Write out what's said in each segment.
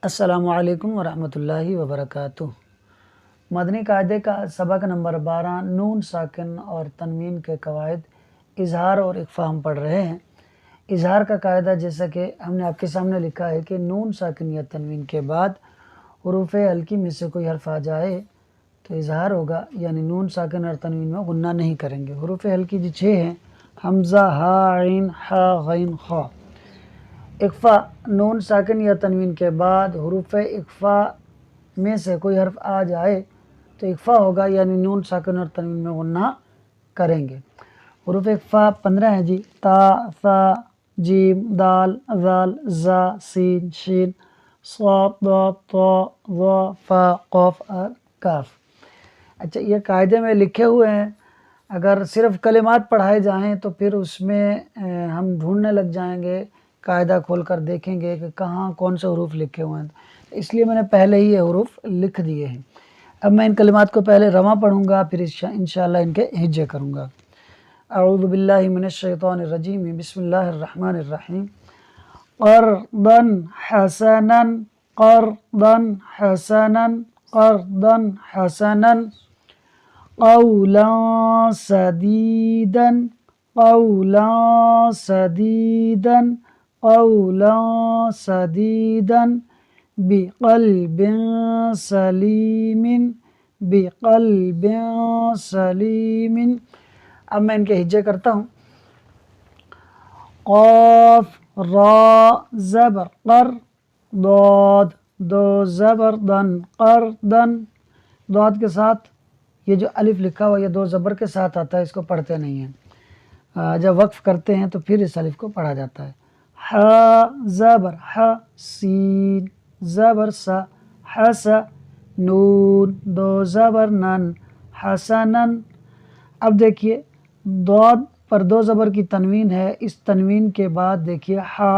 السلام علیکم ورحمۃ اللہ وبرکاتہ۔ مدنی قاعدے کا سبق نمبر 12 نون ساکن اور تنوین کے قواعد، اظہار اور اخفاء ہم پڑھ رہے ہیں۔ اظہار کا قاعدہ جیسا کہ ہم نے آپ کے سامنے لکھا ہے کہ نون ساکن یا تنوین کے بعد حروف ہلکی میں سے کوئی حرف آ جائے تو اظہار ہوگا، یعنی نون ساکن اور تنوین میں غنہ نہیں کریں گے۔ حروف ہلکی جو 6 ہیں، حمزہ، ہا، عین، حا، غین، خا۔ اخفاء نون ساکن یا تنوین کے بعد حروف اخفاء میں سے کوئی حرف آ جائے تو اخفاء ہوگا، یعنی نون ساکن اور تنوین میں غنہ کریں گے۔ حروف اخفاء 15 ہیں جی، تا، ثا، جیم، دال، ذال، زا، سین، شین، صاد، ضاد، طا، ظا، فا، قاف اور کاف۔ اچھا، یہ قاعدے میں لکھے ہوئے ہیں، اگر صرف کلمات پڑھائے جائیں تو پھر اس میں ہم ڈھونڈنے لگ جائیں گے، قاعدہ کھول کر دیکھیں گے کہ کہاں کون سے حروف لکھے ہوئے ہیں، اس لیے میں نے پہلے ہی یہ حروف لکھ دیے ہیں۔ اب میں ان کلمات کو پہلے رواں پڑھوں گا، پھر انشاءاللہ ان کے ہجے کروں گا۔ اعوذ باللہ من الشیطان الرجیم، بسم اللہ الرحمن الرحیم۔ قرضا حسنا، قرضا حسنا، قرضا حسنا، قولا سدیدا، قولا سدیدا، قولا سدیدا، بقلب سلیم، بقلب سلیم۔ اب میں ان کے ہجے کرتا ہوں۔ قاف، را، زبر، قر، ضاد، دو زبر، دن، قردن۔ ضاد کے ساتھ یہ جو الف لکھا ہوا یہ دو زبر کے ساتھ آتا ہے، اس کو پڑھتے نہیں ہیں، جب وقف کرتے ہیں تو پھر اس الف کو پڑھا جاتا ہے۔ حا، زبر، ح، سین، زبر، سا، حس، نون، دو زبر، نن، حسنن۔ اب دیکھیے ضاد پر دو زبر کی تنوین ہے، اس تنوین کے بعد دیکھیے حا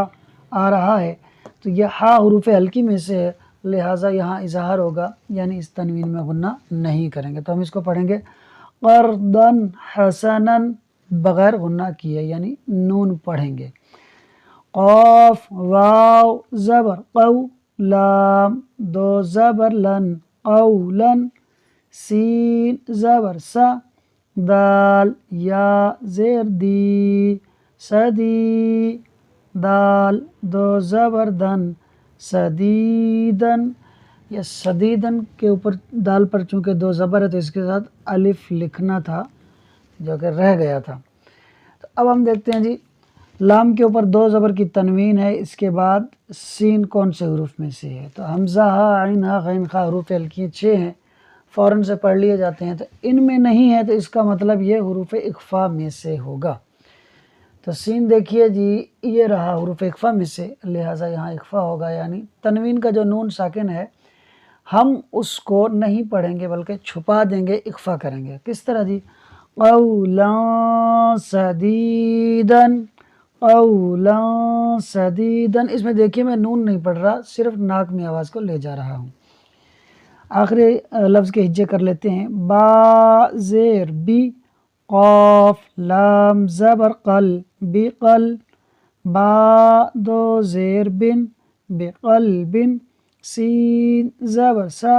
آ رہا ہے، تو یہ حا حروف ہلکی میں سے ہے، لہٰذا یہاں اظہار ہوگا، یعنی اس تنوین میں غنہ نہیں کریں گے، تو ہم اس کو پڑھیں گے قرضاً حسناً بغیر غنہ کیے، یعنی نون پڑھیں گے۔ قاف، واو، زبر، قو، لام، دو زبر، لن، قولاً، سین، زبر، سا، دال، یا، زیر، دی، سدی، دال، دو زبر، دن، سدیدن۔ یہ سدیدن کے اوپر دال پر چونکہ دو زبر ہے تو اس کے ساتھ الف لکھنا تھا جو کہ رہ گیا تھا۔ تو اب ہم دیکھتے ہیں جی، لام کے اوپر دو زبر کی تنوین ہے، اس کے بعد سین کون سے حروف میں سے ہے؟ تو حمزہ، ہا، عین، ہا، غین، خا حروف ہلکی 6 ہیں، فوراً سے پڑھ لیے جاتے ہیں، تو ان میں نہیں ہے تو اس کا مطلب یہ حروف اخفاء میں سے ہوگا۔ تو سین دیکھیے جی، یہ رہا حروف اخفاء میں سے، لہٰذا یہاں اخفاء ہوگا، یعنی تنوین کا جو نون ساکن ہے ہم اس کو نہیں پڑھیں گے بلکہ چھپا دیں گے، اخفاء کریں گے۔ کس طرح جی؟ قولا سدیدن، قولا سدیدن۔ اس میں دیکھیے میں نون نہیں پڑھ رہا، صرف ناک میں آواز کو لے جا رہا ہوں۔ آخری لفظ کے ہجے کر لیتے ہیں۔ با، زیر، بی، قاف، لام، زبر، قل، بقل، با، دو زیر، بن، بقلب، سین، زبر، سا،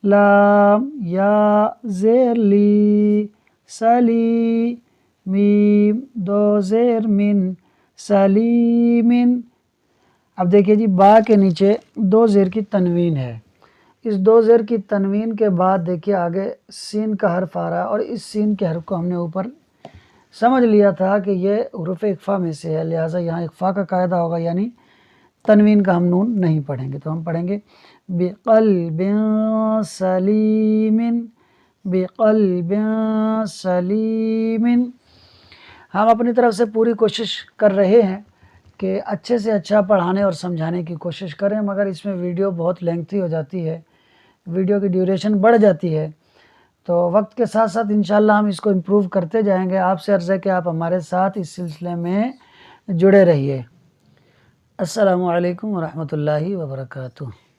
لام، یا، زیر، لی، سلی، میم، دو زیر، من، سلیمن۔ اب دیکھیے جی، با کے نیچے دو زیر کی تنوین ہے، اس دو زیر کی تنوین کے بعد دیکھیے آگے سین کا حرف آ رہا ہے، اور اس سین کے حرف کو ہم نے اوپر سمجھ لیا تھا کہ یہ حروف اخفاء میں سے ہے، لہٰذا یہاں اخفاء کا قاعدہ ہوگا، یعنی تنوین کا ہم نون نہیں پڑھیں گے، تو ہم پڑھیں گے بقلب سلیم، بقلب سلیم۔ ہم اپنی طرف سے پوری کوشش کر رہے ہیں کہ اچھے سے اچھا پڑھانے اور سمجھانے کی کوشش کریں، مگر اس میں ویڈیو بہت لینتھی ہو جاتی ہے، ویڈیو کی ڈیوریشن بڑھ جاتی ہے، تو وقت کے ساتھ ساتھ انشاءاللہ ہم اس کو امپروو کرتے جائیں گے۔ آپ سے عرض ہے کہ آپ ہمارے ساتھ اس سلسلے میں جڑے رہیے۔ السلام علیکم ورحمۃ اللہ وبرکاتہ۔